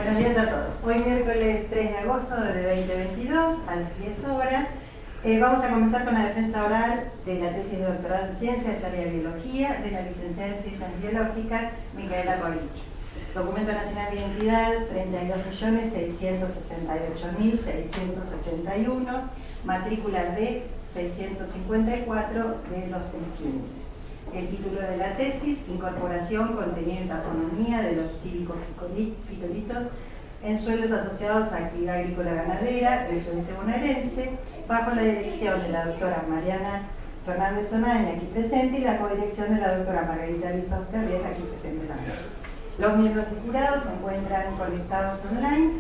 Buenos días a todos. Hoy miércoles 3 de agosto de 2022 a las 10 horas vamos a comenzar con la defensa oral de la tesis de doctorado en Ciencias, área de Biología, de la licenciada en Ciencias Biológicas, Micaela Pavlich. Documento nacional de identidad 32.668.681, matrícula D 654 de 2015. El título de la tesis: Incorporación, contenido y taxonomía de los silicofitolitos en suelos asociados a actividad agrícola ganadera del sudeste bonaerense, bajo la dirección de la doctora Mariana Fernández Sonaine, aquí presente, y la codirección de la doctora Margarita Luisa Osterrieta, aquí presente también. Los miembros del jurado se encuentran conectados online,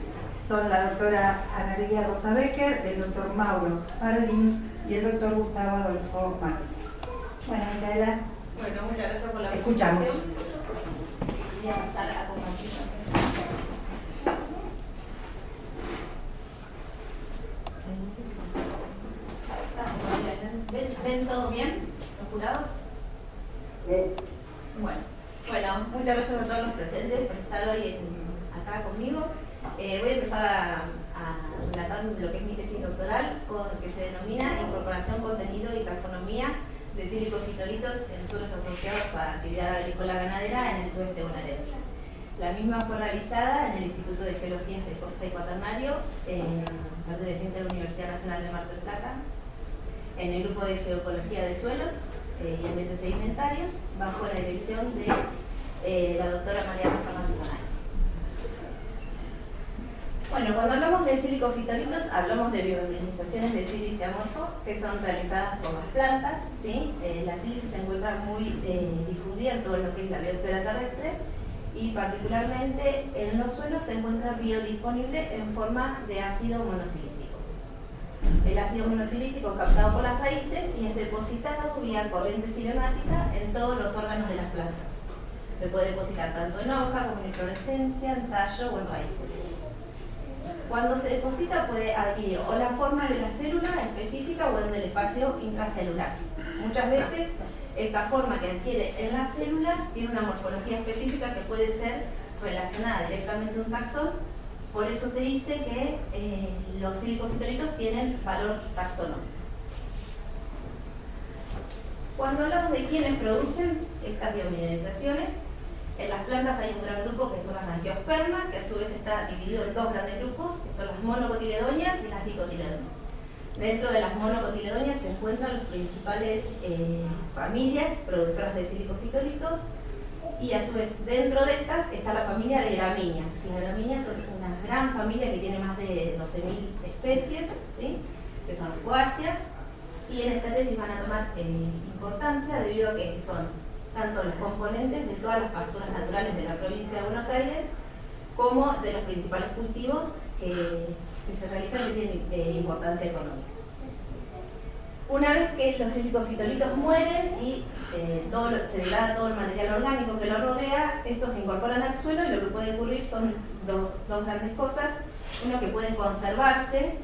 son la doctora Ana María Rosa Becker, el doctor Mauro Parolini y el doctor Gustavo Adolfo Martínez. Bueno, Micaela. Bueno, muchas gracias por la Escuchamos. Voy a pasar a compartir. ¿Ven todos bien, los jurados? Bien. Bueno, muchas gracias a todos los presentes por estar hoy acá conmigo. Voy a empezar a relatar lo que es mi tesis doctoral, que se denomina Incorporación, contenido y taxonomía de silicofitolitos en suelos asociados a actividad agrícola ganadera en el sudeste bonaerense. La misma fue realizada en el Instituto de Geologías de Costa y Cuaternario, perteneciente a la Universidad Nacional de Mar del Plata, en el grupo de Geoecología de Suelos y Ambientes Sedimentarios, bajo la dirección de la doctora Mariana Fernández Sonaine. Bueno, cuando hablamos de silicofitolitos, hablamos de biomimetizaciones de sílice amorfo que son realizadas por las plantas, ¿sí? La sílice se encuentra muy difundida en todo lo que es la biosfera terrestre y particularmente en los suelos se encuentra biodisponible en forma de ácido monosilícico. El ácido monosilícico es captado por las raíces y es depositado vía corriente cinemática en todos los órganos de las plantas. Se puede depositar tanto en hoja como en inflorescencia, en tallo o en raíces. Cuando se deposita puede adquirir o la forma de la célula específica o en el espacio intracelular. Muchas veces esta forma que adquiere en la célula tiene una morfología específica que puede ser relacionada directamente a un taxón. Por eso se dice que los silicofitolitos tienen valor taxonómico. Cuando hablamos de quiénes producen estas biomineralizaciones, en las plantas hay un gran grupo que son las angiospermas, que a su vez está dividido en dos grandes grupos, que son las monocotiledonias y las dicotiledonias. Dentro de las monocotiledonias se encuentran las principales familias productoras de silicofitolitos, y a su vez dentro de estas está la familia de gramíneas. Las gramíneas son una gran familia que tiene más de 12.000 especies, ¿sí? Que son acuáceas, y en esta tesis van a tomar importancia debido a que son tanto los componentes de todas las pasturas naturales de la provincia de Buenos Aires como de los principales cultivos que se realizan y tienen importancia económica. Una vez que los silicofitolitos mueren y se degrada todo el material orgánico que lo rodea, estos se incorporan al suelo y lo que puede ocurrir son dos grandes cosas. Uno, que pueden conservarse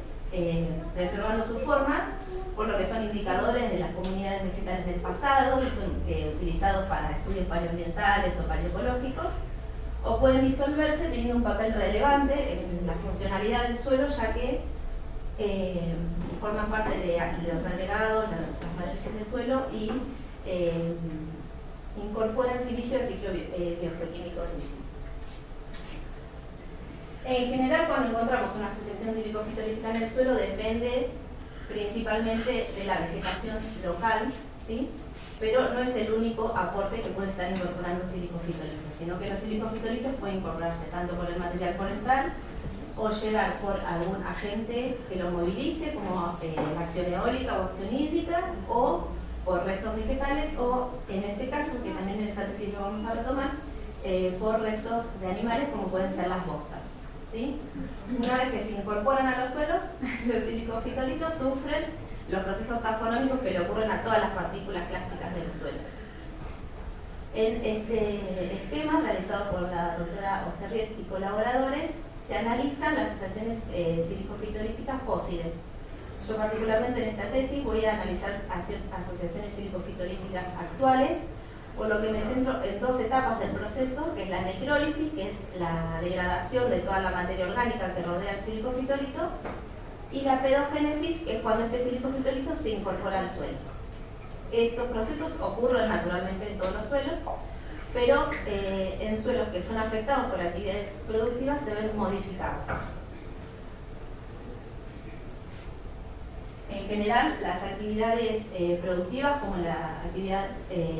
preservando su forma, por lo que son indicadores de las comunidades vegetales del pasado y son utilizados para estudios paleoambientales o paleoecológicos, o pueden disolverse teniendo un papel relevante en la funcionalidad del suelo, ya que forman parte de los agregados, las matrices de suelo y incorporan silicio al ciclo biogeoquímico del mismo. En general, cuando encontramos una asociación silicofitolítica en el suelo, depende principalmente de la vegetación local, ¿sí? Pero no es el único aporte que puede estar incorporando silicofitolitos, sino que los silicofitolitos pueden incorporarse tanto por el material forestal o llegar por algún agente que lo movilice, como la acción eólica o acción hídrica, o por restos vegetales, o en este caso, que también en esta tesis lo vamos a retomar, por restos de animales como pueden ser las bostas. ¿Sí? Una vez que se incorporan a los suelos, los silicofitolitos sufren los procesos taxonómicos que le ocurren a todas las partículas plásticas de los suelos. En este esquema, realizado por la doctora Osterriet y colaboradores, se analizan las asociaciones silicofitolíticas fósiles. Yo particularmente en esta tesis voy a analizar asociaciones silicofitolíticas actuales, por lo que me centro en dos etapas del proceso, que es la necrólisis, que es la degradación de toda la materia orgánica que rodea el silicofitolito, y la pedogénesis, que es cuando este silicofitolito se incorpora al suelo. Estos procesos ocurren naturalmente en todos los suelos, pero en suelos que son afectados por actividades productivas se ven modificados. En general, las actividades productivas, como la actividad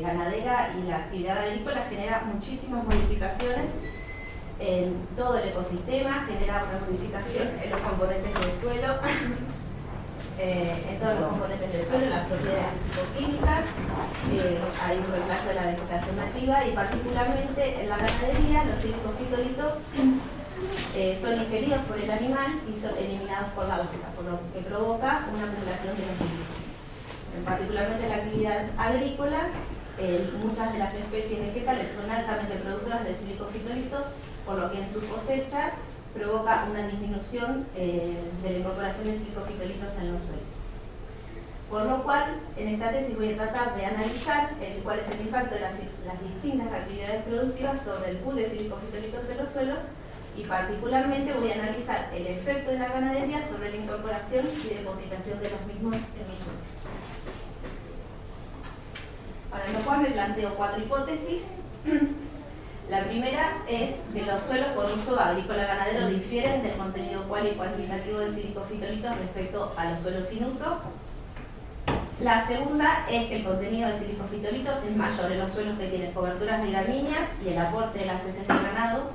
ganadera y la actividad agrícola, generan muchísimas modificaciones en todo el ecosistema, genera una modificación en los componentes del suelo, en todos los componentes del suelo, las propiedades físico-químicas, hay un reemplazo de la vegetación nativa y particularmente en la ganadería los silicofitolitos son ingeridos por el animal y son eliminados por la boca, por lo que provoca una acumulación de los líquidos. Particularmente en la actividad agrícola, muchas de las especies vegetales son altamente productoras de silicofitolitos, por lo que en su cosecha provoca una disminución de la incorporación de silicofitolitos en los suelos. Por lo cual, en esta tesis voy a tratar de analizar cuál es el impacto de las distintas actividades productivas sobre el pool de silicofitolitos en los suelos y particularmente voy a analizar el efecto de la ganadería sobre la incorporación y depositación de los mismos en los suelos. Para lo cual me planteo 4 hipótesis. La primera es que los suelos con uso agrícola-ganadero difieren del contenido cual y cuantitativo de silicofitolitos respecto a los suelos sin uso. La segunda es que el contenido de silicofitolitos es mayor en los suelos que tienen coberturas de gramíneas y el aporte de las heces del ganado,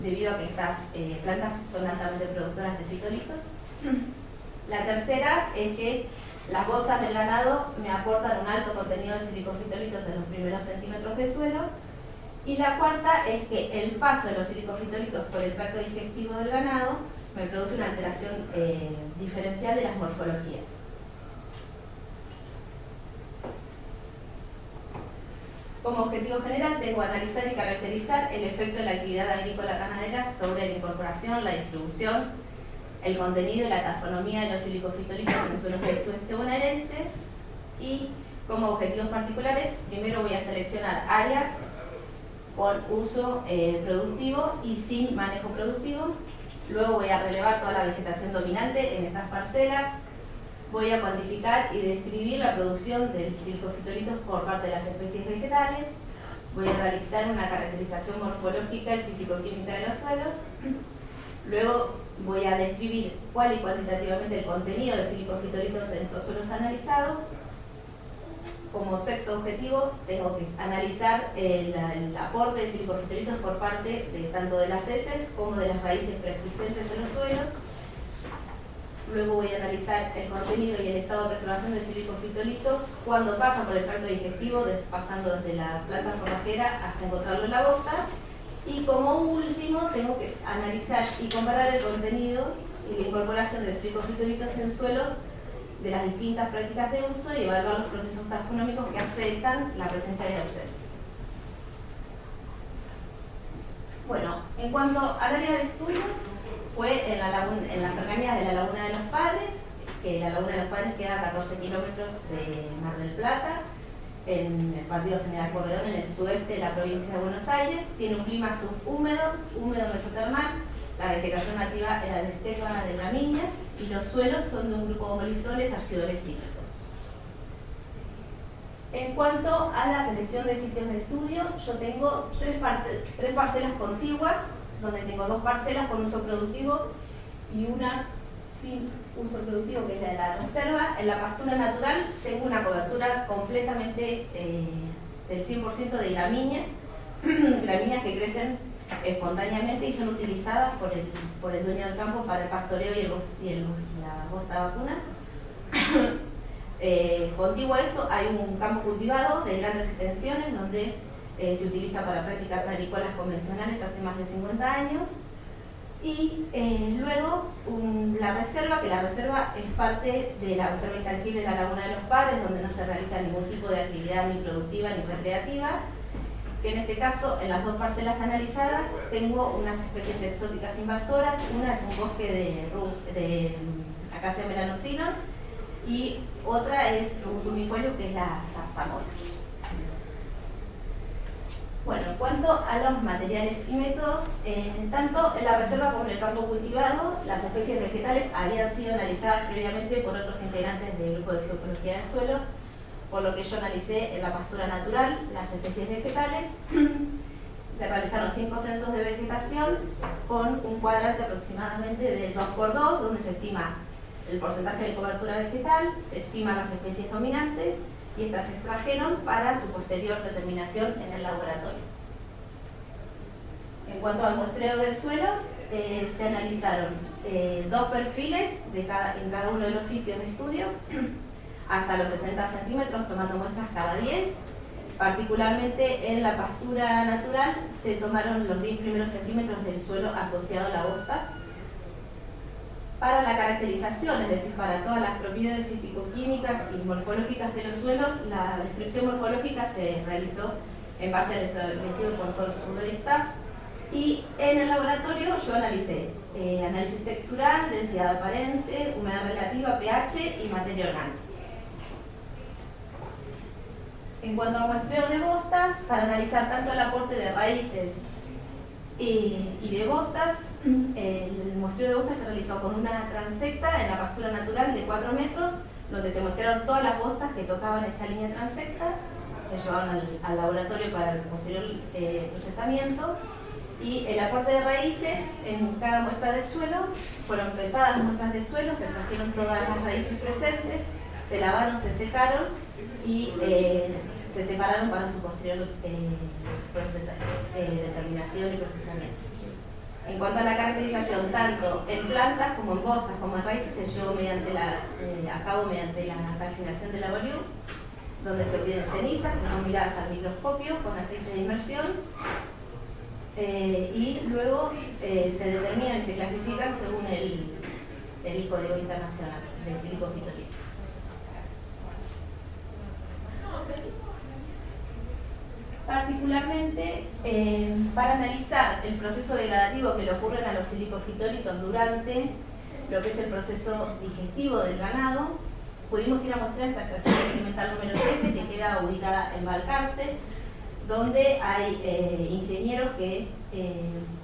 debido a que estas plantas son altamente productoras de fitolitos. La tercera es que las botas del ganado me aportan un alto contenido de silicofitolitos en los primeros centímetros de suelo. Y la cuarta es que el paso de los silicofitolitos por el tracto digestivo del ganado me produce una alteración diferencial de las morfologías. Como objetivo general tengo analizar y caracterizar el efecto de la actividad agrícola ganadera sobre la incorporación, la distribución, el contenido y la taxonomía de los silicofitolitos en suelos del sudeste bonaerense. Y como objetivos particulares, primero voy a seleccionar áreas con uso productivo y sin manejo productivo. Luego voy a relevar toda la vegetación dominante en estas parcelas. Voy a cuantificar y describir la producción de silicofitolitos por parte de las especies vegetales. Voy a realizar una caracterización morfológica y físico-química de los suelos. Luego voy a describir cuál y cuantitativamente el contenido de silicofitolitos en estos suelos analizados. Como sexto objetivo, tengo que analizar el aporte de silicofitolitos por parte tanto de las heces como de las raíces preexistentes en los suelos. Luego voy a analizar el contenido y el estado de preservación de silicofitolitos cuando pasan por el tracto digestivo, pasando desde la planta forrajera hasta encontrarlo en la bosta. Y como último, tengo que analizar y comparar el contenido y la incorporación de silicofitolitos en suelos de las distintas prácticas de uso y evaluar los procesos taxonómicos que afectan la presencia y la ausencia. Bueno, en cuanto al área de estudio, fue en las cercanías de la Laguna de los Padres, que la Laguna de los Padres queda a 14 kilómetros de Mar del Plata, en el Partido General Porredón, en el sudeste de la provincia de Buenos Aires. Tiene un clima subhúmedo, húmedo mesotermal. La vegetación nativa era de estepa de gramíneas y los suelos son de un grupo de molisoles argidoles típicos. En cuanto a la selección de sitios de estudio, yo tengo tres parcelas contiguas, donde tengo 2 parcelas con uso productivo y una sin uso productivo, que es la de la reserva. En la pastura natural tengo una cobertura completamente del 100% de gramíneas, gramíneas que crecen espontáneamente y son utilizadas por el dueño del campo para el pastoreo y la bosta vacuna. Contiguo a eso hay un campo cultivado de grandes extensiones donde se utiliza para prácticas agrícolas convencionales hace más de 50 años. Y luego la reserva, que la reserva es parte de la reserva intangible de la Laguna de los Padres, donde no se realiza ningún tipo de actividad ni productiva ni recreativa, que en este caso, en las 2 parcelas analizadas, tengo unas especies exóticas invasoras. Una es un bosque de Acacia melanoxylon y otra es Rubus humifolio, que es la zarzamora. Bueno, en cuanto a los materiales y métodos, tanto en la reserva como en el campo cultivado, las especies vegetales habían sido analizadas previamente por otros integrantes del grupo de geoecología de suelos, por lo que yo analicé en la pastura natural las especies vegetales. Se realizaron 5 censos de vegetación con un cuadrante aproximadamente de 2×2, donde se estima el porcentaje de cobertura vegetal, se estiman las especies dominantes y estas se extrajeron para su posterior determinación en el laboratorio. En cuanto al muestreo de suelos, se analizaron 2 perfiles en cada uno de los sitios de estudio, hasta los 60 centímetros, tomando muestras cada 10. Particularmente en la pastura natural se tomaron los 10 primeros centímetros del suelo asociado a la bosta. Para la caracterización, es decir, para todas las propiedades físico-químicas y morfológicas de los suelos, la descripción morfológica se realizó en base al establecido por Sol Survey Staff. Y en el laboratorio yo analicé análisis textural, densidad aparente, humedad relativa, pH y materia orgánica. En cuanto al muestreo de bostas, para analizar tanto el aporte de raíces y de bostas, el muestreo de bostas se realizó con una transecta en la pastura natural de 4 metros, donde se muestrearon todas las bostas que tocaban esta línea transecta, se llevaron al laboratorio para el posterior procesamiento, y el aporte de raíces en cada muestra de suelo, fueron pesadas las muestras de suelo, se trajeron todas las raíces presentes, se lavaron, se secaron y se separaron para su posterior determinación y procesamiento. En cuanto a la caracterización, tanto en plantas como en bostas como en raíces, se llevó a cabo mediante la calcinación de la Volue, donde se obtienen cenizas que son miradas al microscopio con aceite de inmersión, y luego se determinan y se clasifican según el Código Internacional de Silicofitolitos. Particularmente para analizar el proceso degradativo que le ocurren a los silicofitolitos durante lo que es el proceso digestivo del ganado, pudimos ir a mostrar esta estación experimental número 7 que queda ubicada en Balcarce, donde hay ingenieros que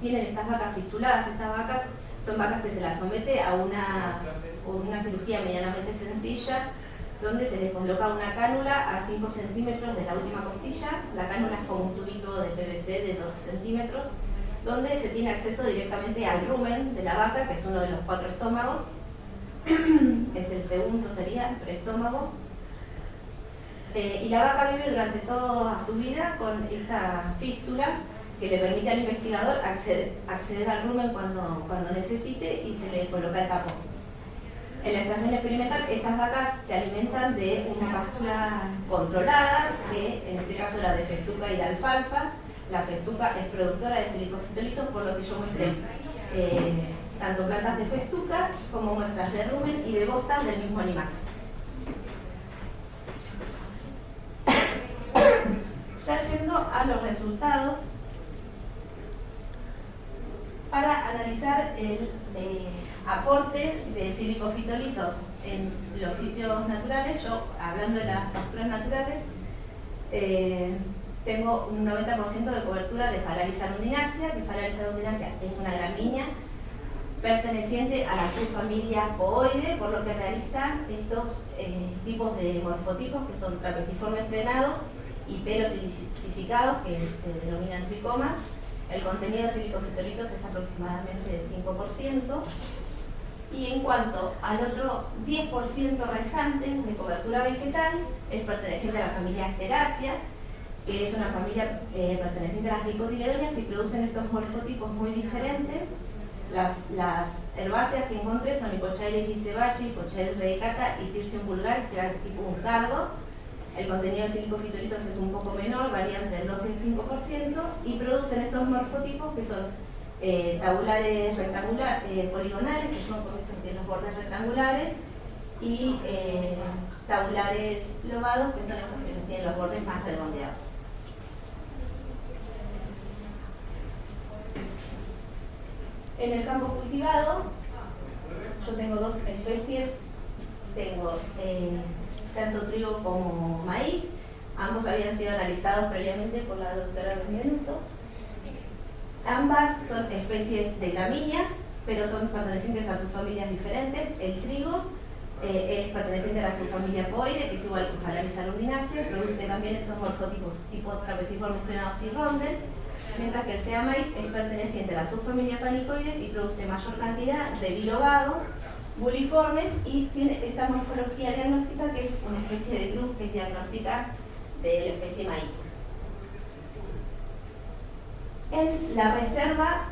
tienen estas vacas fistuladas. Estas vacas son vacas que se las somete a una cirugía medianamente sencilla, donde se les coloca una cánula a 5 centímetros de la última costilla. La cánula es como un tubito de PVC de 12 centímetros, donde se tiene acceso directamente al rumen de la vaca, que es uno de los 4 estómagos. Es el segundo, sería el preestómago. Y la vaca vive durante toda su vida con esta fístula que le permite al investigador acceder al rumen cuando necesite, y se le coloca el tapón. En la estación experimental, estas vacas se alimentan de una pastura controlada, que en este caso era de festuca y de alfalfa. La festuca es productora de silicofitolitos, por lo que yo muestré tanto plantas de festuca como muestras de rumen y de bostas del mismo animal. Ya yendo a los resultados, para analizar el aporte de silicofitolitos en los sitios naturales, yo, hablando de las pasturas naturales, tengo un 90% de cobertura de Phalaris arundinacea, que Phalaris arundinacea es una gramínea perteneciente a la subfamilia Pooide, por lo que realiza estos tipos de morfotipos, que son trapeciformes plenados y pelosilificados, que se denominan tricomas. El contenido de silicofitolitos es aproximadamente del 5%. Y en cuanto al otro 10% restante de cobertura vegetal, es perteneciente a la familia Asterácea, que es una familia perteneciente a las dicotiledonias, y producen estos morfotipos muy diferentes. Las herbáceas que encontré son Hipochaeris licebaci, Hipochaeris redicata y Cirsium vulgaris, que era tipo un cardo. El contenido de silicofitolitos es un poco menor, varía entre el 2 y el 5%, y producen estos morfotipos que son tabulares poligonales, que son con estos que los bordes rectangulares, y tabulares lobados, que son estos que tienen los bordes más redondeados. En el campo cultivado, yo tengo 2 especies, tengo tanto trigo como maíz. Ambos habían sido analizados previamente por la doctora Benvenuto. Ambas son especies de gramíneas, pero son pertenecientes a subfamilias diferentes. El trigo es perteneciente a la subfamilia Poide, que es igual que Phalaris arundinaceae, produce también estos morfotipos tipo trapeciformes plenados y rondel, mientras que el sea maíz es perteneciente a la subfamilia Panicoides y produce mayor cantidad de bilobados, buliformes, y tiene esta morfología diagnóstica que es una especie de cruz que es diagnóstica de la especie maíz. En la reserva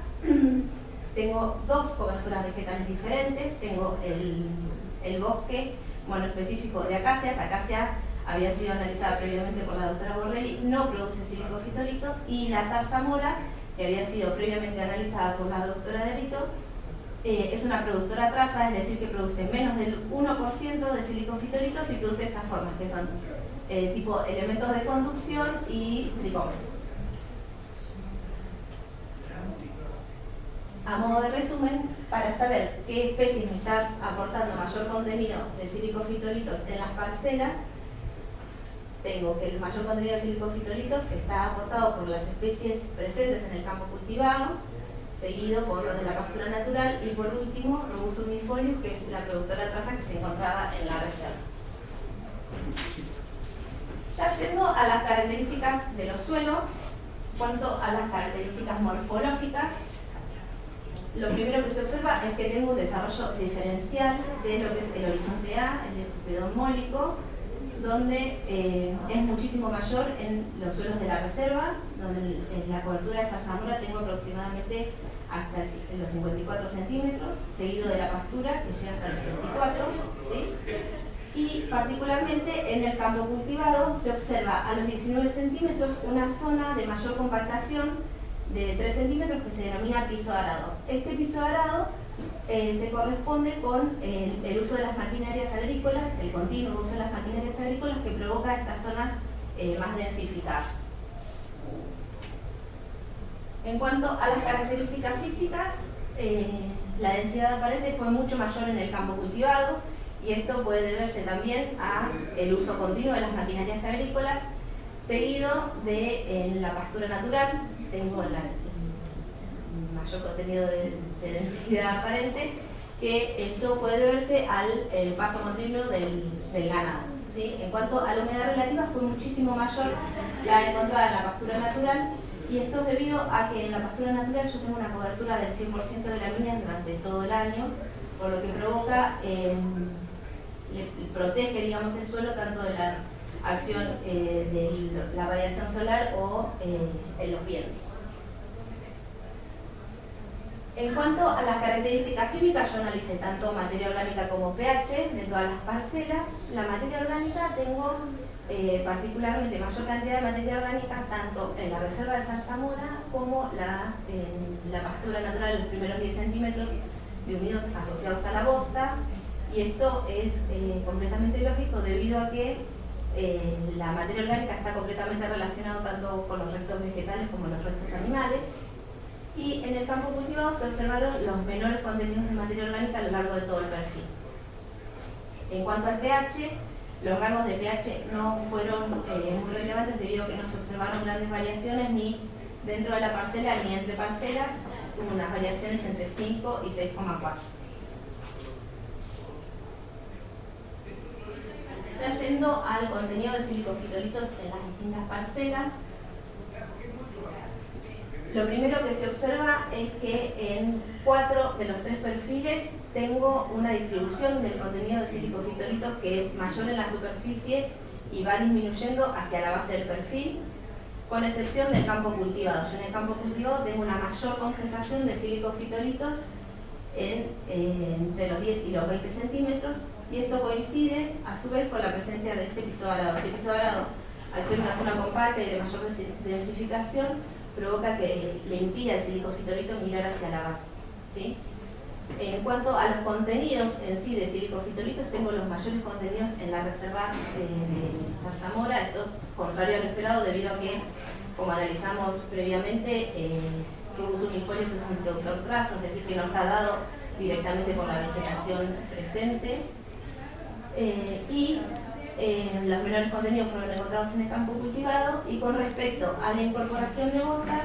tengo dos coberturas vegetales diferentes. Tengo el bosque monoespecífico de acacias. La acacia había sido analizada previamente por la doctora Borrelli, no produce silicofitolitos, y la zarzamora, que había sido previamente analizada por la doctora Derrito, es una productora traza, es decir, que produce menos del 1% de silicofitolitos y produce estas formas, que son tipo elementos de conducción y tricomes. A modo de resumen, para saber qué especies me está aportando mayor contenido de silicofitolitos en las parcelas, tengo que el mayor contenido de silicofitolitos está aportado por las especies presentes en el campo cultivado, seguido por los de la pastura natural, y por último Rubus unifolius, que es la productora traza que se encontraba en la reserva. Ya yendo a las características de los suelos, cuanto a las características morfológicas, lo primero que se observa es que tengo un desarrollo diferencial de lo que es el horizonte A, el epipedón mólico, donde es muchísimo mayor en los suelos de la reserva, donde en la cobertura de zarzamora tengo aproximadamente hasta los 54 centímetros, seguido de la pastura, que llega hasta los 34, ¿sí? Y particularmente en el campo cultivado se observa a los 19 centímetros una zona de mayor compactación de 3 centímetros que se denomina piso arado. Este piso arado se corresponde con el uso de las maquinarias agrícolas, el continuo uso de las maquinarias agrícolas, que provoca esta zona más densificada. En cuanto a las características físicas, la densidad aparente fue mucho mayor en el campo cultivado, y esto puede deberse también al uso continuo de las maquinarias agrícolas, seguido de la pastura natural. Tengo el mayor contenido de densidad aparente, que esto puede deberse al paso continuo del ganado, ¿sí? En cuanto a la humedad relativa, fue muchísimo mayor la encontrada en la pastura natural, y esto es debido a que en la pastura natural yo tengo una cobertura del 100% de gramíneas durante todo el año, por lo que provoca, protege, digamos, el suelo tanto de la acción de la radiación solar o en los vientos. En cuanto a las características químicas, yo analicé tanto materia orgánica como pH de todas las parcelas. La materia orgánica, tengo particularmente mayor cantidad de materia orgánica tanto en la reserva de zarzamora como en la pastura natural, los primeros 10 centímetros de humedad asociados a la bosta, y esto es completamente lógico debido a que la materia orgánica está completamente relacionada tanto con los restos vegetales como los restos animales, y en el campo cultivado se observaron los menores contenidos de materia orgánica a lo largo de todo el perfil. En cuanto al pH, los rangos de pH no fueron muy relevantes debido a que no se observaron grandes variaciones ni dentro de la parcela ni entre parcelas, hubo unas variaciones entre 5 y 6,4. Ya yendo al contenido de silicofitolitos en las distintas parcelas, lo primero que se observa es que en 4 de los 3 perfiles tengo una distribución del contenido de silicofitolitos que es mayor en la superficie y va disminuyendo hacia la base del perfil, con excepción del campo cultivado. Yo en el campo cultivado tengo una mayor concentración de silicofitolitos entre los 10 y los 20 centímetros, y esto coincide a su vez con la presencia de este piso arado. Este piso arado, al ser una zona compacta y de mayor densificación, provoca que le impida al silicofitolito mirar hacia la base, ¿sí? En cuanto a los contenidos en sí de silicofitolitos, tengo los mayores contenidos en la reserva de zarzamora. Esto es contrario a lo esperado debido a que, como analizamos previamente, Rubus unifolius es un productor trazo, es decir, que no está dado directamente por la vegetación presente. Y los menores contenidos fueron encontrados en el campo cultivado, y con respecto a la incorporación de bostas,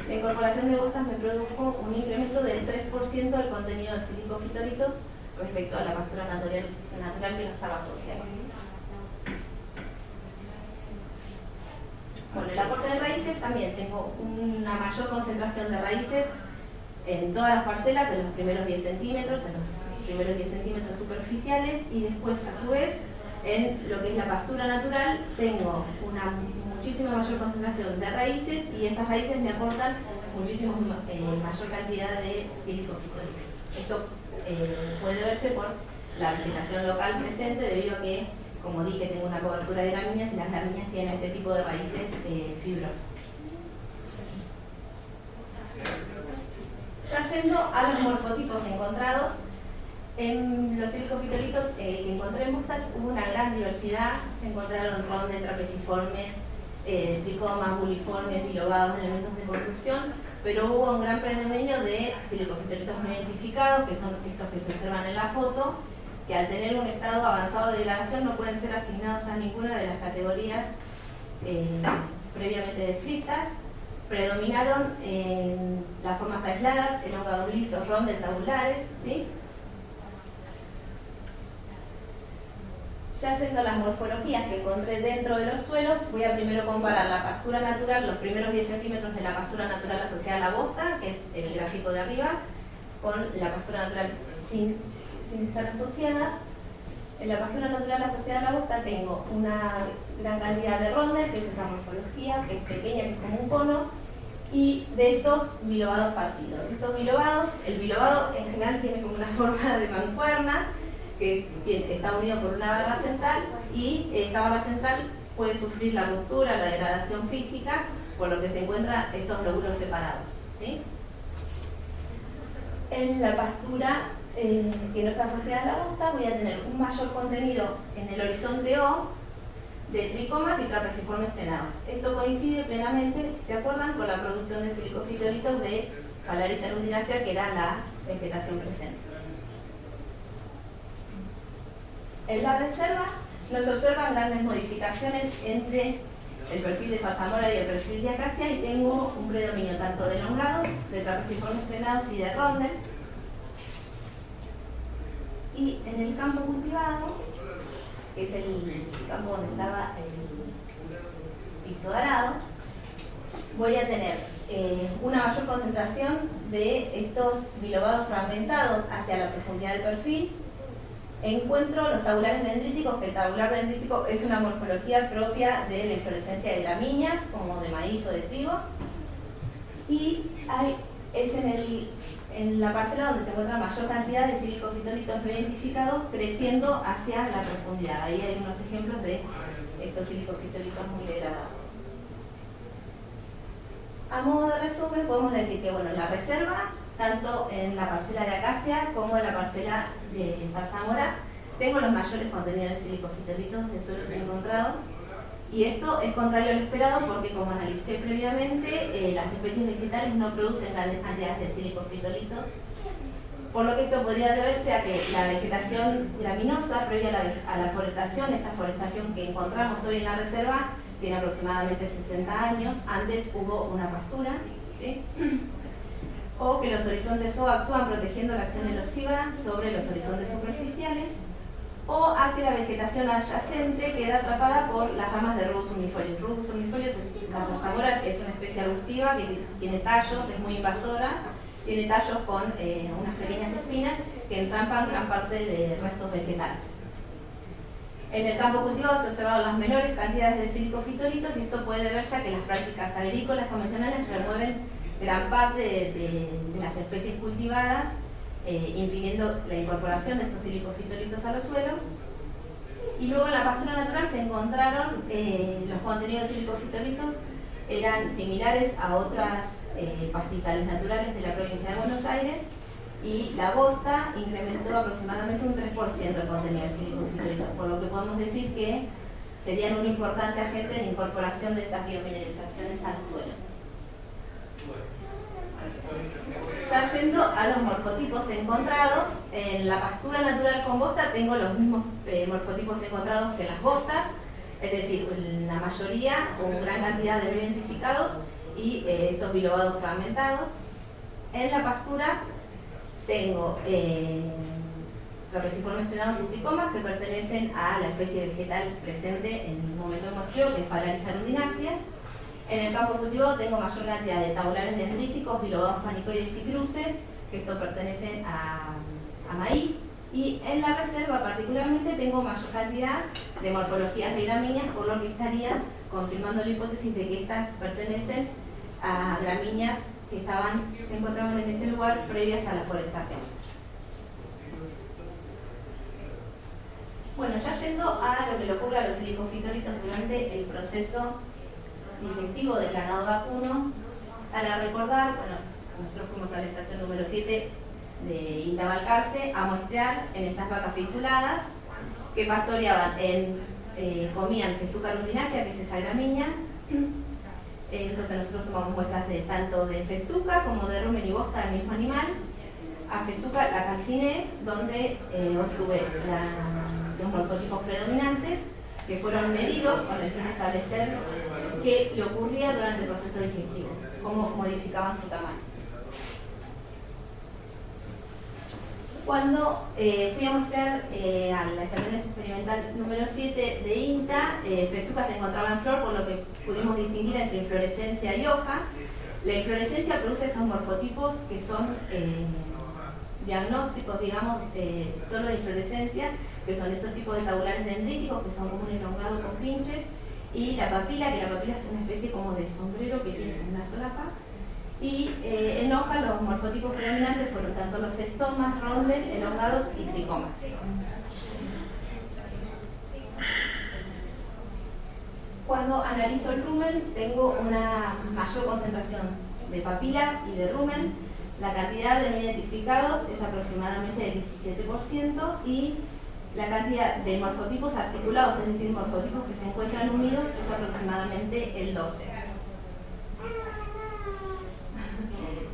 la incorporación de bostas me produjo un incremento del 3% del contenido de silicofitolitos respecto a la pastura natural que no estaba asociada. Bueno, el aporte de raíces también tengo una mayor concentración de raíces en todas las parcelas, en los primeros 10 centímetros, superficiales, y después a su vez en lo que es la pastura natural tengo una muchísima mayor concentración de raíces, y estas raíces me aportan muchísimo mayor cantidad de silicofitolitos. Esto puede verse por la vegetación local presente, debido a que, como dije, tengo una cobertura de gramíneas, y las gramíneas tienen este tipo de raíces fibrosas. Ya yendo a los morfotipos encontrados, en los silicofitolitos que encontré en bostas hubo una gran diversidad. Se encontraron rondes, trapeciformes, tricomas, buliformes, bilobados, elementos de construcción, pero hubo un gran predominio de silicofitolitos no identificados, que son estos que se observan en la foto, que al tener un estado avanzado de degradación no pueden ser asignados a ninguna de las categorías previamente descritas. Predominaron en las formas aisladas, elongados lisos, rondes, tabulares, ¿sí? Ya yendo a las morfologías que encontré dentro de los suelos, voy a primero comparar la pastura natural, los primeros 10 centímetros de la pastura natural asociada a la bosta, que es el gráfico de arriba, con la pastura natural sin estar asociada. En la pastura natural asociada a la bosta tengo una gran cantidad de rondes, que es esa morfología, que es pequeña, que es como un cono, y de estos bilobados partidos. Estos bilobados, el bilobado en general tiene como una forma de mancuerna, que está unido por una barra central, y esa barra central puede sufrir la ruptura, la degradación física, por lo que se encuentran estos lóbulos separados, ¿sí? En la pastura que no está asociada a la bosta, voy a tener un mayor contenido en el horizonte O de tricomas y trapeciformes plenados. Esto coincide plenamente, si se acuerdan, con la producción de silicofitolitos de Phalaris arundinacea, que era la vegetación presente. En la reserva no se observan grandes modificaciones entre el perfil de zarzamora y el perfil de acacia, y tengo un predominio tanto de elongados, de trapeciformes plenados y de rondel. Y en el campo cultivado, que es el campo donde estaba el piso dorado, voy a tener una mayor concentración de estos bilobados fragmentados hacia la profundidad del perfil. Encuentro los tabulares dendríticos, que el tabular dendrítico es una morfología propia de la inflorescencia de gramíneas, como de maíz o de trigo, y es en la parcela donde se encuentra mayor cantidad de silicofitolitos no identificados creciendo hacia la profundidad. Ahí hay unos ejemplos de estos silicofitolitos muy degradados. A modo de resumen, podemos decir que, bueno, en la reserva, tanto en la parcela de acacia como en la parcela de zarzamora, tengo los mayores contenidos de silicofitolitos de suelos encontrados, y esto es contrario al esperado porque, como analicé previamente, las especies vegetales no producen grandes cantidades de silicofitolitos, por lo que esto podría deberse a que la vegetación graminosa previa a la forestación, esta forestación que encontramos hoy en la reserva, tiene aproximadamente 60 años, antes hubo una pastura, ¿sí? O que los horizontes O actúan protegiendo la acción erosiva sobre los horizontes superficiales, o a que la vegetación adyacente queda atrapada por las ramas de Rubus unifolius. Rubus unifolius la zarzamora es una especie arbustiva que tiene tallos, es muy invasora, tiene tallos con unas pequeñas espinas que entrampan gran parte de restos vegetales. En el campo cultivado se observaron las menores cantidades de silicofitolitos, y esto puede deberse a que las prácticas agrícolas convencionales remueven gran parte de las especies cultivadas, impidiendo la incorporación de estos silicofitolitos a los suelos. Y luego en la pastura natural se encontraron los contenidos de silicofitolitos eran similares a otras pastizales naturales de la provincia de Buenos Aires, y la bosta incrementó aproximadamente un 3% el contenido de silicofitolitos, por lo que podemos decir que serían un importante agente de incorporación de estas biomineralizaciones al suelo. Ya yendo a los morfotipos encontrados, en la pastura natural con bosta tengo los mismos morfotipos encontrados que en las bostas, es decir, la mayoría o gran cantidad de no identificados y estos bilobados fragmentados. En la pastura tengo trapeciformes plenados y tricomas que pertenecen a la especie vegetal presente en el momento del muestreo, que es Phalaris arundinacea. En el campo cultivo tengo mayor cantidad de tabulares dendríticos, bilobados panicoides y cruces, que estos pertenecen a maíz. Y en la reserva particularmente tengo mayor cantidad de morfologías de gramíneas, por lo que estaría confirmando la hipótesis de que estas pertenecen a gramíneas que se encontraban en ese lugar previas a la forestación. Bueno, ya yendo a lo que le ocurre a los helicofitolitos durante el proceso digestivo del ganado vacuno, para recordar, bueno, nosotros fuimos a la estación número 7 de Indavalcarce a muestrear en estas vacas fistuladas que pastoreaban comían Festuca arundinacea, que es esa gramínea. Entonces nosotros tomamos muestras tanto de Festuca como de rumen y bosta del mismo animal. A Festuca la calciné, donde obtuve los morfotipos predominantes, que fueron medidos con el fin de establecer qué le ocurría durante el proceso digestivo, cómo modificaban su tamaño. Cuando fui a mostrar a la estación experimental número 7 de INTA, Festuca se encontraba en flor, por lo que pudimos distinguir entre inflorescencia y hoja. La inflorescencia produce estos morfotipos que son diagnósticos, digamos, solo de inflorescencia, que son estos tipos de tabulares dendríticos, que son como un elongado con pinches, y la papila, que la papila es una especie como de sombrero que tiene una solapa. Y en hoja los morfotipos predominantes fueron tanto los estomas, rondel, elongados y tricomas. Cuando analizo el rumen tengo una mayor concentración de papilas y de rumen. La cantidad de no identificados es aproximadamente del 17% y la cantidad de morfotipos articulados, es decir, morfotipos que se encuentran unidos, es aproximadamente el 12%.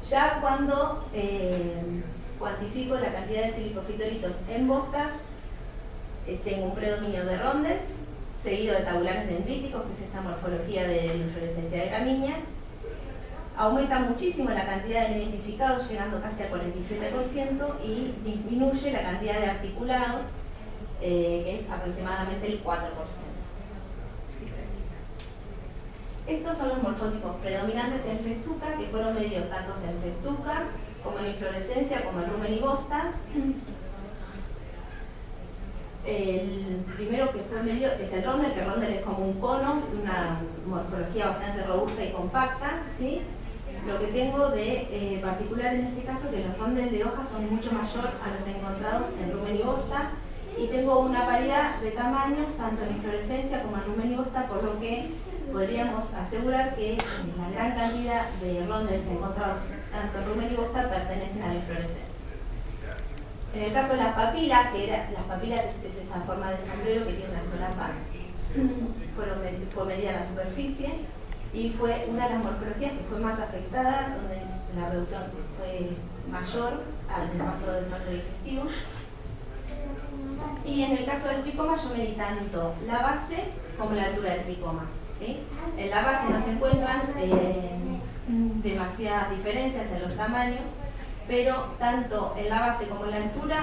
Ya cuando cuantifico la cantidad de silicofitolitos en bostas, tengo un predominio de rondels, seguido de tabulares dendríticos, que es esta morfología de la inflorescencia de gramíneas. Aumenta muchísimo la cantidad de no identificados, llegando casi al 47%, y disminuye la cantidad de articulados, que es aproximadamente el 4%. Estos son los morfotipos predominantes en Festuca, que fueron medidos tanto en Festuca como en inflorescencia, como en rumen y bosta. El primero que fue medido es el rondel, que el rondel es como un cono, una morfología bastante robusta y compacta, ¿sí? Lo que tengo de particular en este caso es que los rondeles de hoja son mucho mayor a los encontrados en rumen y bosta, y tengo una paridad de tamaños tanto en inflorescencia como en rumen y bosta, por lo que podríamos asegurar que la gran cantidad de rondeles encontrados tanto en rumen y bosta pertenecen a la inflorescencia. En el caso de las papilas, las papilas es esta forma de sombrero que tiene una solapa, fue medida la superficie y fue una de las morfologías que fue más afectada, donde la reducción fue mayor al paso del tracto digestivo. Y en el caso del tricoma yo medí tanto la base como la altura del tricoma, ¿sí? En la base no se encuentran demasiadas diferencias en los tamaños, pero tanto en la base como en la altura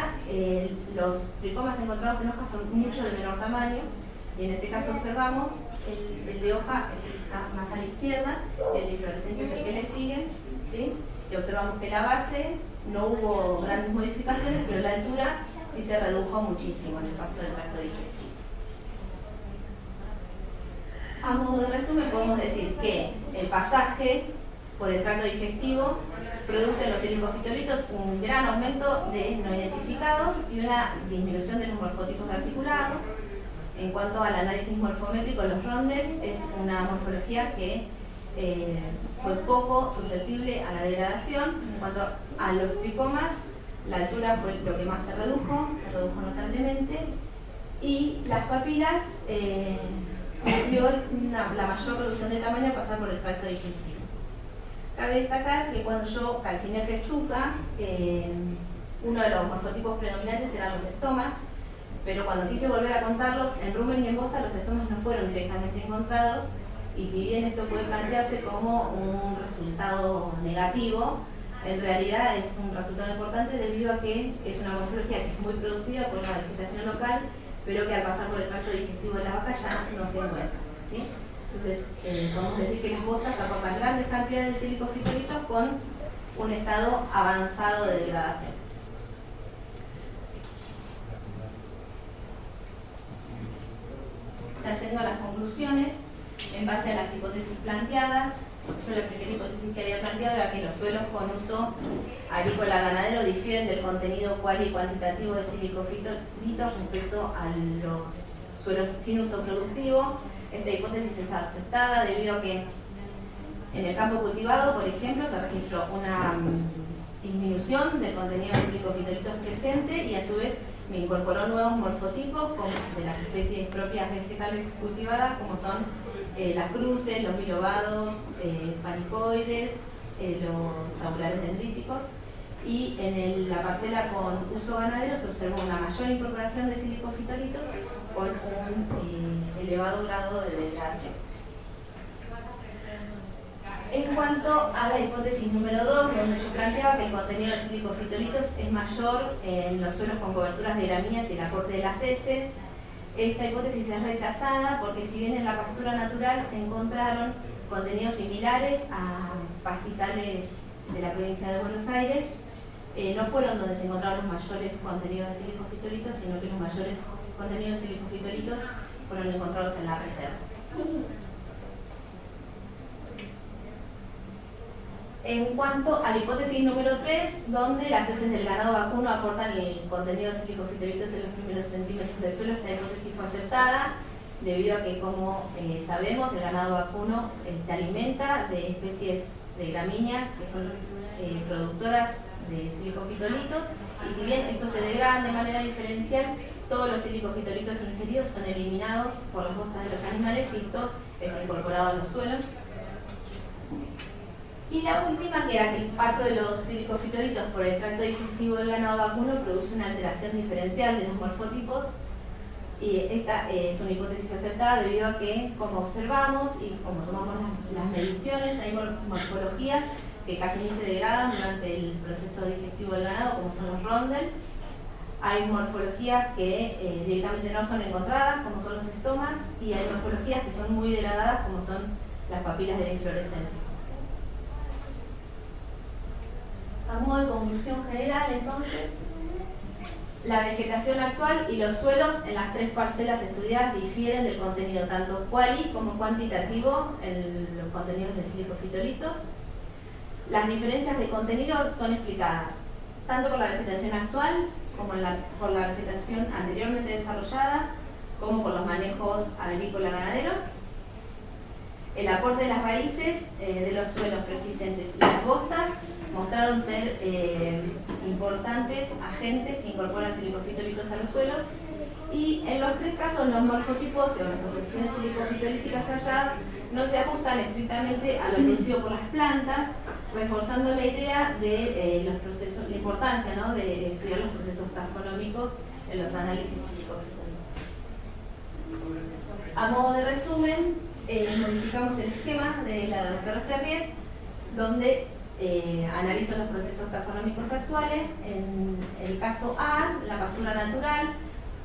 los tricomas encontrados en hojas son mucho de menor tamaño, y en este caso observamos el de hoja es el que está más a la izquierda, el de inflorescencia es el que le sigue, ¿sí? Y observamos que la base no hubo grandes modificaciones, pero la altura sí se redujo muchísimo en el paso del tracto digestivo. A modo de resumen podemos decir que el pasaje por el tracto digestivo produce en los helicofitolitos un gran aumento de no identificados y una disminución de los morfotipos articulados. En cuanto al análisis morfométrico, los rondels es una morfología que fue poco susceptible a la degradación. En cuanto a los tricomas, la altura fue lo que más se redujo notablemente, y las papilas sufrió la mayor reducción de tamaño al pasar por el tracto digestivo. cabe destacar que cuando yo calciné festuca, uno de los morfotipos predominantes eran los estomas, pero cuando quise volver a contarlos, en rumen y en bosta los estomas no fueron directamente encontrados, y si bien esto puede plantearse como un resultado negativo, en realidad es un resultado importante debido a que es una morfología que es muy producida por la vegetación local, pero que al pasar por el tracto digestivo de la vaca ya no se encuentra, ¿sí? Entonces, podemos decir que las bostas aportan grandes cantidades de silicofitolitos con un estado avanzado de degradación. Ya yendo a las conclusiones, en base a las hipótesis planteadas, yo la primera hipótesis que había planteado era que los suelos con uso agrícola ganadero difieren del contenido cual y cuantitativo de silicofitolitos respecto a los suelos sin uso productivo. Esta hipótesis es aceptada debido a que en el campo cultivado, por ejemplo, se registró una disminución del contenido de silicofitolitos presente y a su vez me incorporó nuevos morfotipos de las especies propias vegetales cultivadas, como son las cruces, los bilobados, panicoides, los tabulares dendríticos, y en la parcela con uso ganadero se observó una mayor incorporación de silicofitolitos con un elevado grado de degradación. En cuanto a la hipótesis número 2, donde yo planteaba que el contenido de silicofitolitos es mayor en los suelos con coberturas de gramíneas y el aporte de las heces, esta hipótesis es rechazada porque si bien en la pastura natural se encontraron contenidos similares a pastizales de la provincia de Buenos Aires, no fueron donde se encontraron los mayores contenidos de silicofitolitos, sino que los mayores contenidos de silicofitolitos fueron encontrados en la reserva. En cuanto a la hipótesis número 3, donde las heces del ganado vacuno aportan el contenido de silicofitolitos en los primeros centímetros del suelo, esta hipótesis fue aceptada debido a que, como sabemos, el ganado vacuno se alimenta de especies de gramíneas que son productoras de silicofitolitos, y si bien estos se degradan de manera diferencial, todos los silicofitolitos ingeridos son eliminados por las bostas de los animales y esto es incorporado a los suelos. Y la última, que era que el paso de los silicofitolitos por el tracto digestivo del ganado vacuno produce una alteración diferencial de los morfotipos, y esta es una hipótesis aceptada debido a que, como observamos y como tomamos las mediciones, hay morfologías que casi ni se degradan durante el proceso digestivo del ganado, como son los rondel. Hay morfologías que directamente no son encontradas, como son los estomas, y hay morfologías que son muy degradadas, como son las papilas de la inflorescencia. A modo de conclusión general, entonces, la vegetación actual y los suelos en las 3 parcelas estudiadas difieren del contenido tanto cuali como cuantitativo en los contenidos de silicofitolitos. Las diferencias de contenido son explicadas tanto por la vegetación actual como por la vegetación anteriormente desarrollada, como por los manejos agrícola-ganaderos. El aporte de las raíces de los suelos persistentes y las bostas mostraron ser importantes agentes que incorporan silicofitolitos a los suelos, y en los 3 casos los morfotipos o las asociaciones silicofitolíticas halladas no se ajustan estrictamente a lo producido por las plantas, reforzando la idea de los procesos, la importancia, ¿no?, de estudiar los procesos tafonómicos en los análisis silicofitolíticos. A modo de resumen, modificamos el esquema de la doctora Ferrier, donde analizo los procesos tafonómicos actuales. En el caso A, la pastura natural,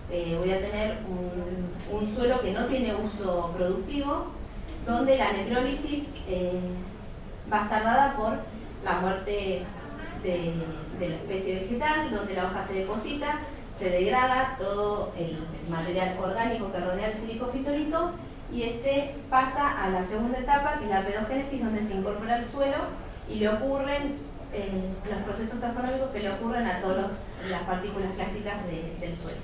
voy a tener un suelo que no tiene uso productivo, donde la necrólisis va a estar dada por la muerte de la especie vegetal, donde la hoja se deposita, se degrada todo el material orgánico que rodea el silicofitolito, y este pasa a la segunda etapa, que es la pedogénesis, donde se incorpora al suelo y le ocurren los procesos tafonómicos que le ocurren a todas las partículas clásticas del suelo.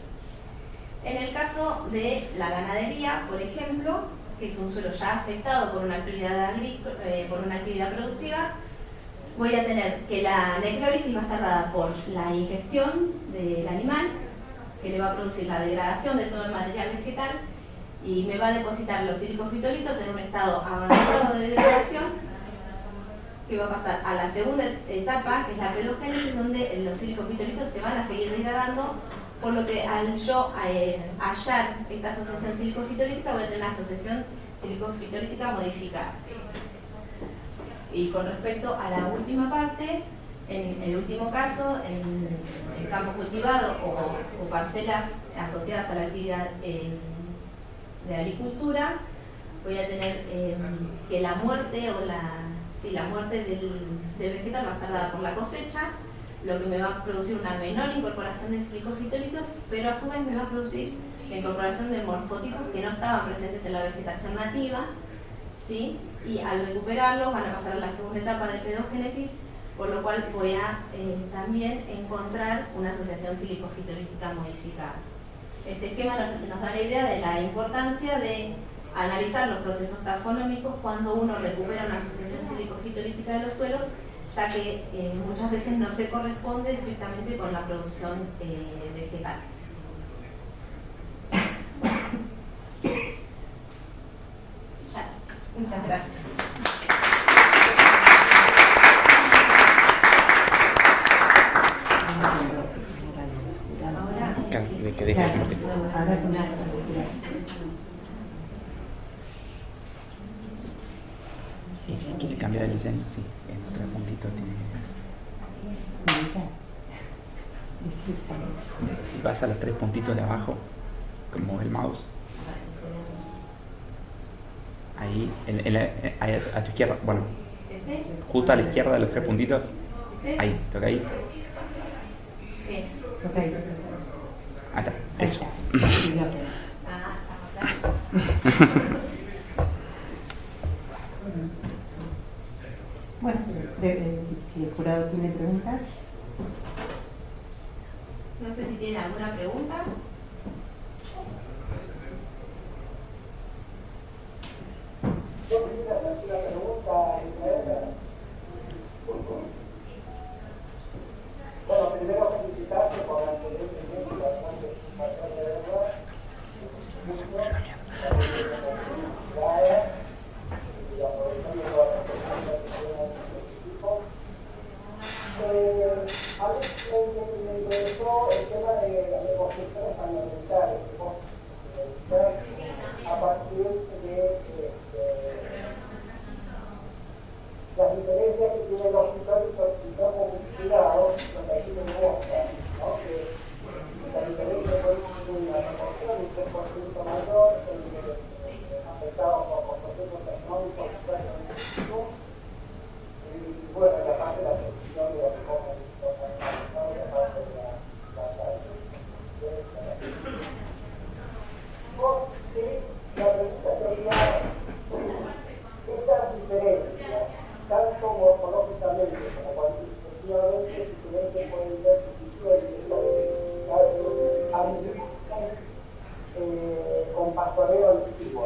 En el caso de la ganadería, por ejemplo, que es un suelo ya afectado por una actividad productiva, voy a tener que la necrólisis va a estar dada por la ingestión del animal, que le va a producir la degradación de todo el material vegetal y me va a depositar los silicofitolitos en un estado avanzado de degradación, ¿qué va a pasar? A la segunda etapa, que es la pedogénesis, donde los silicofitolitos se van a seguir degradando, por lo que al yo hallar esta asociación silicofitolítica voy a tener una asociación silicofitolítica modificada. Y con respecto a la última parte, en el último caso, en campo cultivado o parcelas asociadas a la actividad de agricultura, voy a tener que la muerte la muerte del vegetal va a estar dada por la cosecha, lo que me va a producir una menor incorporación de silicofitolitos, pero a su vez me va a producir la incorporación de morfotipos que no estaban presentes en la vegetación nativa, ¿sí? Y al recuperarlos van a pasar a la segunda etapa de pedogénesis, por lo cual voy a también encontrar una asociación silicofitolítica modificada. Este esquema nos da la idea de la importancia de analizar los procesos tafonómicos cuando uno recupera una asociación silicofitolítica de los suelos, ya que muchas veces no se corresponde estrictamente con la producción vegetal. Ya, muchas gracias. Sí, si quiere cambiar el diseño, sí, en otro puntito tiene que... Si vas a los 3 puntitos de abajo, como el mouse, ahí, ahí a tu izquierda, bueno, justo a la izquierda de los 3 puntitos, ahí, toca ahí. Toca ahí. Ahí está, eso. Bueno, si el jurado tiene preguntas. No sé si tiene alguna pregunta. Bueno, primero felicitarte por la excelente me interesó el tema de las negociaciones parlamentarias, a partir de las diferencias que tienen los históricos y no publicitados, lo que aquí me muestra, ¿no? Que la diferencia fue una proporción, un 3% mayor, afectado por procesos económicos y políticos, y bueno, la parte de la producción de los jóvenes, la parte de la porque la pregunta sería, estas diferencias, tanto morfológicamente como cuantitativamente, diferentes pueden ser suficientes con pastoreo antiguo,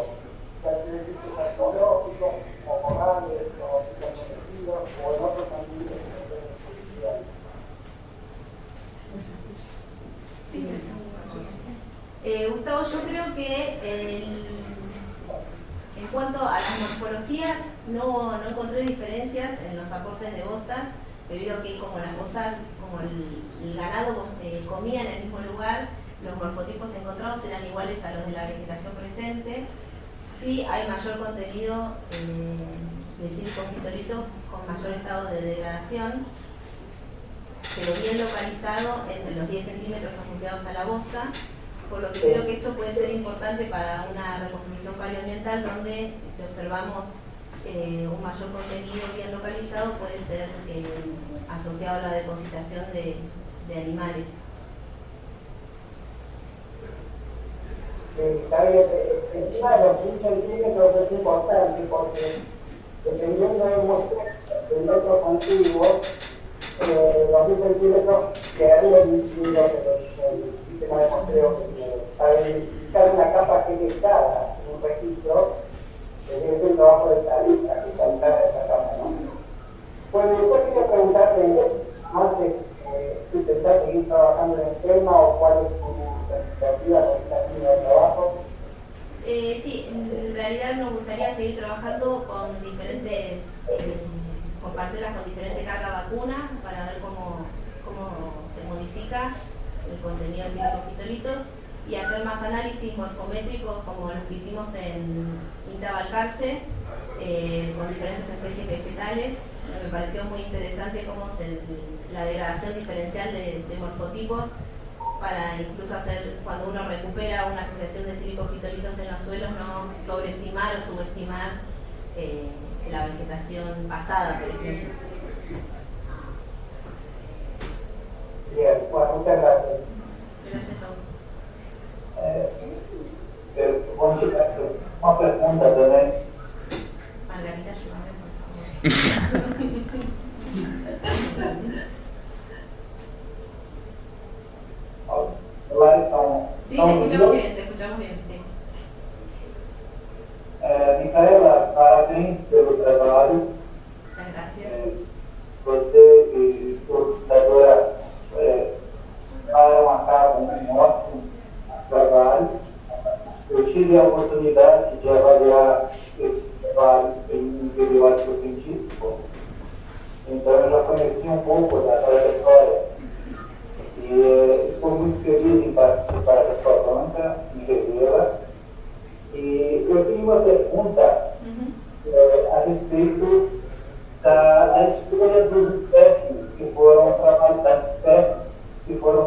servicios arqueológicos, o corrales, o conocidos, o en otros ambientes sociales. Sí. Gustavo, yo creo que en cuanto a las morfologías no encontré diferencias en los aportes de bostas, debido a que como las bostas, como el ganado comía en el mismo lugar, los morfotipos encontrados eran iguales a los de la vegetación presente. Sí hay mayor contenido de silicofitolitos con mayor estado de degradación, pero bien localizado entre los 10 centímetros asociados a la bosta, por lo que creo que esto puede ser importante para una reconstrucción paleoambiental donde si observamos un mayor contenido bien localizado puede ser asociado a la depositación de animales. Está bien, encima de los 15 centímetros es importante porque dependiendo del metro contiguo, los 10 centímetros quedarían incluidos en el sistema de muestreo que tiene. Para identificar una capa que es escala en un registro, debe ser un trabajo de estadística que calcular esa capa, ¿no? Bueno, después quería preguntarte, antes, si pensás seguir trabajando en el tema o cuál es tu perspectiva con esta línea de trabajo. Sí, en realidad nos gustaría seguir trabajando con diferentes con parcelas con diferente carga vacuna para ver cómo se modifica el contenido de silicofitolitos y hacer más análisis morfométricos como los que hicimos en INTA Balcarce con diferentes especies vegetales. Me pareció muy interesante cómo la degradación diferencial de morfotipos para incluso hacer, cuando uno recupera una asociación de silicofitolitos en los suelos, no sobreestimar o subestimar la vegetación pasada, por ejemplo. Bien, bueno, muchas gracias. Gracias a vos. Uma pergunta também. Margarita, ayúdame, por favor. Lá estão. Sí, te escuchamos bien, sí. Micaela, parabéns pelo trabalho. Muchas gracias. Você e sua computadora levaram a cabo um ótimo trabalho. Eu tive a oportunidade de avaliar esse trabalho em um periódico científico, então eu já conheci um pouco da trajetória e estou muito feliz em participar da sua banca, em revê-la. E eu tenho uma pergunta a respeito da escolha dos espécies que foram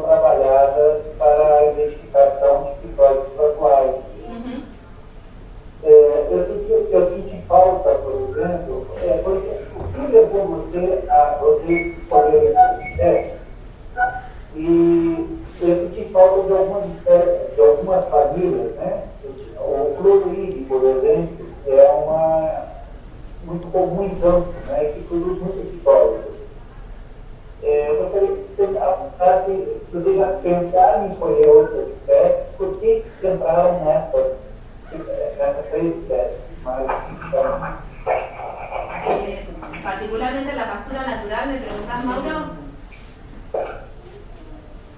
trabalhadas para a identificação de fictórios atuais. Eu senti falta, por exemplo, porque o que levou você a escolher essas espécies? E eu senti falta de algumas espécies, de algumas famílias, né? O cloruíde, por exemplo, é muito comum em campo, né? Que produz muito fictórios. Eu gostaria que você apontasse, se vocês já pensaram em escolher outras espécies, por que entraram nessas 3 espécies mais Particularmente en la pastura natural, ¿me preguntás, Mauro?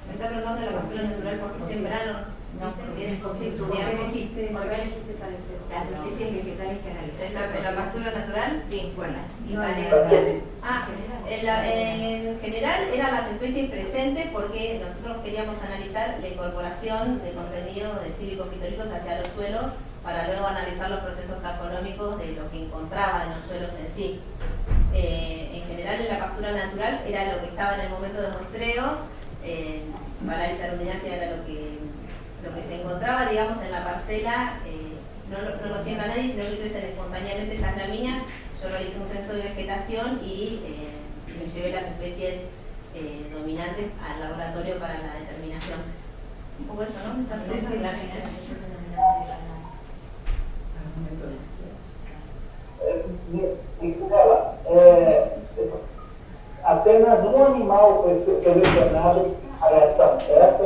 Me está preguntando de la pastura natural por qué sembraron. ¿Por qué elegiste ¿Por qué elegiste esa especie? Las especies vegetales que analicé. ¿En la pastura natural? Sí, bueno. En general eran las especies presentes porque nosotros queríamos analizar la incorporación de contenido de silicofitolitos hacia los suelos para luego analizar los procesos tafonómicos de lo que encontraba en los suelos en sí. En general en la pastura natural era lo que estaba en el momento de muestreo, para esa luminancia era lo que se encontraba, digamos, en la parcela. No lo siembra nadie, sino que crecen espontáneamente esas gramíneas. Yo realicé un censo de vegetación y me llevé las especies dominantes al laboratorio para la determinación. Un poco eso, ¿no? Sí, la apenas um animal foi selecionado para essa oferta.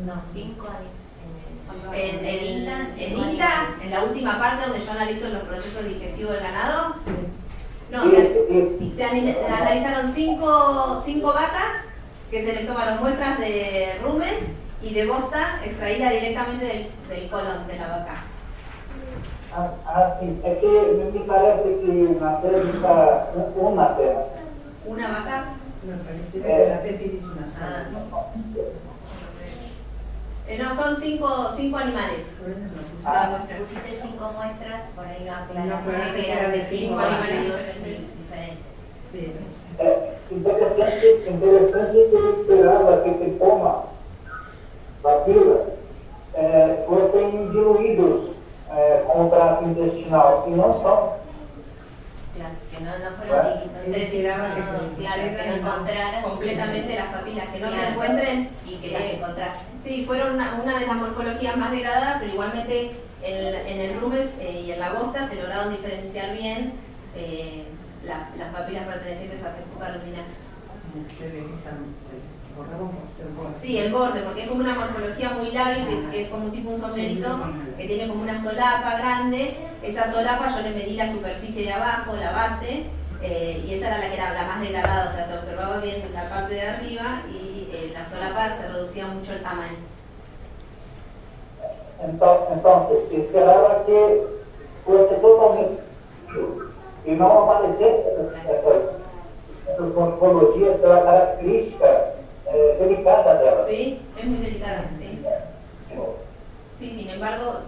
No, 5 años. En INTA, en la última parte donde yo analizo los procesos digestivos del ganado, no, se analizaron 5 vacas que se les tomaron muestras de rumen y de bosta extraída directamente del colon de la vaca. Sim. É que me parece que na tese está uma apenas. ¿Una vaca? Me parece que la tesis dice una sola. No, son 5 animales. Pusiste 5 muestras, por ahí va claro. Que eran de 5 animales diferentes. Sí. Interessante que eu esperava que esse coma, papilas, fossem diluídos com o trato intestinal, e não são. Claro, que no fueron no se esperaban que se encontraran completamente las papilas, que no se encuentren y que las encontraran. Sí, fueron una de las morfologías más degradadas, pero igualmente en el rumen y en la bosta se lograron diferenciar bien las papilas pertenecientes a Festuca-Luminas. Se ve que se borraron por el borde. Sí, el borde, porque es como una morfología muy lábil, que es como un tipo un sombrerito, que tiene como una solapa grande. Esa solapa yo le medí la superficie de abajo, la base, y esa era la que era la más degradada, o sea, se observaba bien la parte de arriba y la solapa se reducía mucho el tamaño. Então esperava que fosse totalmente e não aparecer essas morfologias pela característica delicada dela. Sí, es muy delicada, sí. Sí, sin embargo,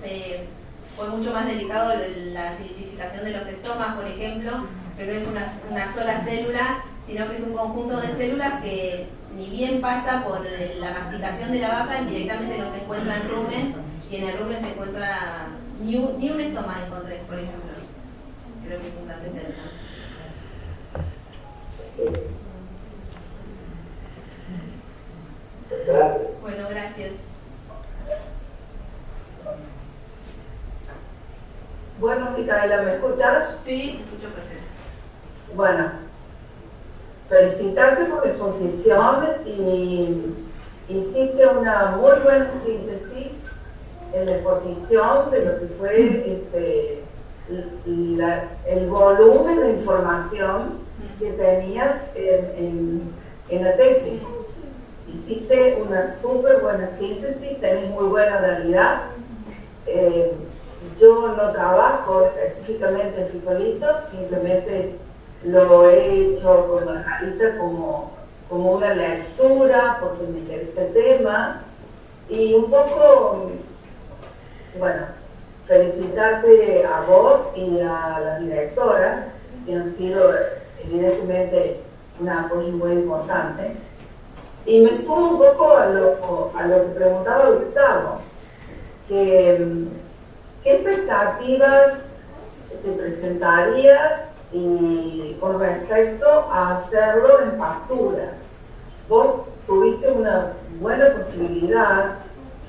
fue mucho más delicado la silicificación de los estomas, por ejemplo, que no es una sola célula, sino que es un conjunto de células que ni bien pasa por la masticación de la vaca, directamente no se encuentra en rumen, y en el rumen se encuentra ni un estoma encontré, por ejemplo. Creo que es un dato interesante. Gracias. Bueno, gracias. Bueno, Micaela, ¿me escuchas? Sí, te escucho perfecto. Bueno, felicitarte por la exposición y hiciste una muy buena síntesis en la exposición de lo que fue el volumen de información que tenías en la tesis. Hiciste una súper buena síntesis, tenés muy buena realidad. Yo no trabajo específicamente en frijolitos, simplemente lo he hecho con Margarita como una lectura, porque me interesa el tema. Y un poco, bueno, felicitarte a vos y a las directoras, que han sido evidentemente un apoyo muy importante. Y me sumo un poco a lo que preguntaba Gustavo, ¿qué expectativas te presentarías y con respecto a hacerlo en pasturas? Vos tuviste una buena posibilidad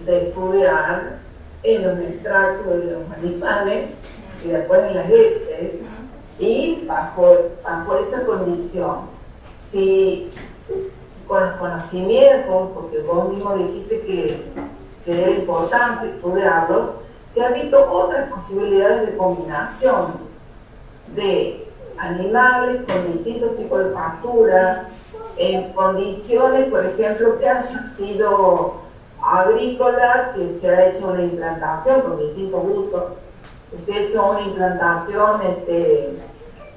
de estudiar en los extractos de los animales y después en las heces, y bajo esa condición, si con los conocimientos, porque vos mismo dijiste que era importante estudiarlos, se han visto otras posibilidades de combinación de animales con distintos tipos de pastura, en condiciones, por ejemplo, que hayan sido agrícolas, que se ha hecho una implantación con distintos usos, que se ha hecho una implantación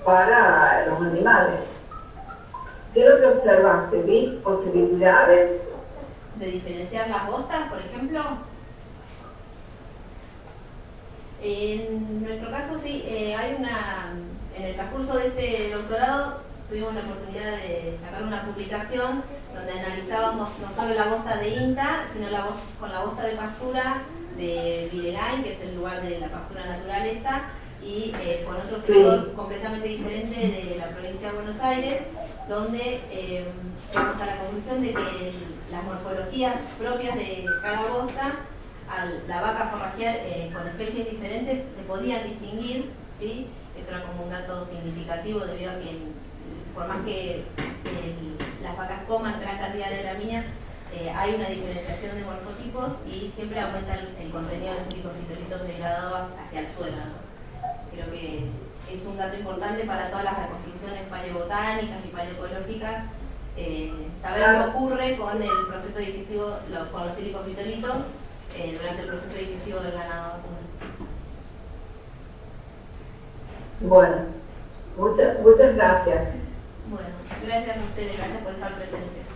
para los animales. ¿Qué es lo que observaste? ¿Vi posibilidades? ¿De diferenciar las bostas, por ejemplo? En nuestro caso sí, en el transcurso de este doctorado tuvimos la oportunidad de sacar una publicación donde analizábamos no solo la bosta de INTA, sino con la bosta de pastura de Videgain, que es el lugar de la pastura natural esta, y con otro sector completamente diferente de la provincia de Buenos Aires, donde llegamos a la conclusión de que las morfologías propias de cada bosta, la vaca forrajear con especies diferentes, se podían distinguir, ¿sí? Eso era como un dato significativo debido a que por más que las vacas coman gran cantidad de gramíneas, hay una diferenciación de morfotipos y siempre aumenta el contenido de silicofitolitos degradados hacia el suelo, ¿no? Creo que es un dato importante para todas las reconstrucciones paleobotánicas y paleoecológicas, saber qué ocurre con el proceso digestivo, con los silicofitolitos durante el proceso digestivo del ganado vacuno. Bueno, muchas gracias. Bueno, gracias a ustedes, gracias por estar presentes.